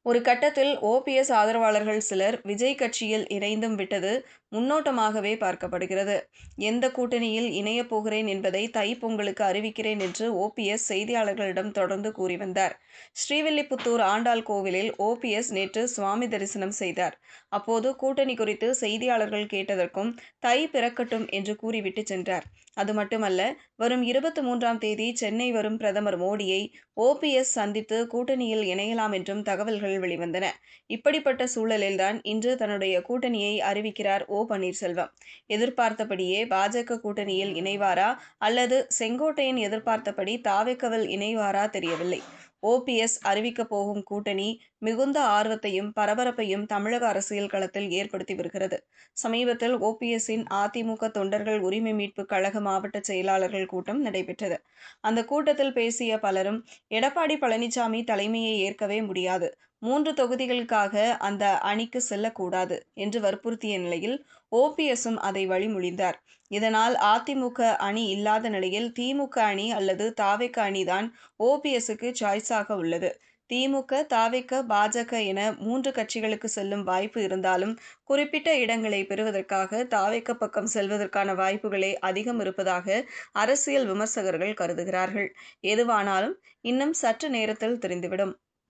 ஒரு கட்டத்தில் ஓபிஎஸ் ஆதரவாளர்கள் சிலர் விஜய் கட்சியில் இணைந்தும் விட்டது முன்னோட்டமாகவே பார்க்கப்படுகிறது. எந்த கூட்டணியில் இணையப் போகிறேன் என்பதை தைப்பொங்கலுக்கு அறிவிக்கிறேன் என்று ஓபிஎஸ் செய்தியாளர்களிடம் தொடர்ந்து கூறி வந்தார். ஸ்ரீவில்லிபுத்தூர் ஆண்டாள் கோவிலில் ஓபிஎஸ் நேற்று சுவாமி தரிசனம் செய்தார். அப்போது கூட்டணி குறித்து செய்தியாளர்கள் கேட்டதற்கும் தை பிறக்கட்டும் என்று கூறிவிட்டு சென்றார். அது மட்டுமல்ல, வரும் 23ஆம் தேதி சென்னை வரும் பிரதமர் மோடியை ஓபிஎஸ் சந்தித்து கூட்டணியில் இணையலாம் என்றும் தகவல்கள் வெளிவந்தன. இப்படிப்பட்ட சூழலில்தான் இன்று தன்னுடைய கூட்டணியை அறிவிக்கிறார் ஓ. பன்னீர்செல்வம். எதிர்பார்த்தபடியே பாஜக கூட்டணியில் இணைவாரா அல்லது செங்கோட்டையன் எதிர்பார்த்தபடி தாவேகாவில் இணைவாரா தெரியவில்லை. ஓபிஎஸ் அறிவிக்கப் போகும் கூட்டணி மிகுந்த ஆர்வத்தையும் பரபரப்பையும் தமிழக அரசியல் களத்தில் ஏற்படுத்தி வருகிறது. சமீபத்தில் ஓபிஎஸ்ஸின் அதிமுக தொண்டர்கள் உரிமை மீட்பு கழக மாவட்ட செயலாளர்கள் கூட்டம் நடைபெற்றது. அந்த கூட்டத்தில் பேசிய பலரும் எடப்பாடி பழனிசாமி தலைமையை ஏற்கவே முடியாது, 3 தொகுதிகளுக்காக அந்த அணிக்கு செல்லக்கூடாது என்று வற்புறுத்திய நிலையில் ஓபிஎஸ்ஸும் அதை வழிமொழிந்தார். இதனால் அதிமுக அணி இல்லாத நிலையில் திமுக அணி அல்லது தாவேகா அணிதான் ஓபிஎஸ்ஸுக்கு சாய்ஸாக உள்ளது. திமுக, தாவேக, பாஜக என 3 கட்சிகளுக்கு செல்லும் வாய்ப்பு இருந்தாலும் குறிப்பிட்ட இடங்களை பெறுவதற்காக தாவேக பக்கம் செல்வதற்கான வாய்ப்புகளே அதிகம் இருப்பதாக அரசியல் விமர்சகர்கள் கருதுகிறார்கள். எதுவானாலும் இன்னும் சற்று நேரத்தில் தெரிந்துவிடும்.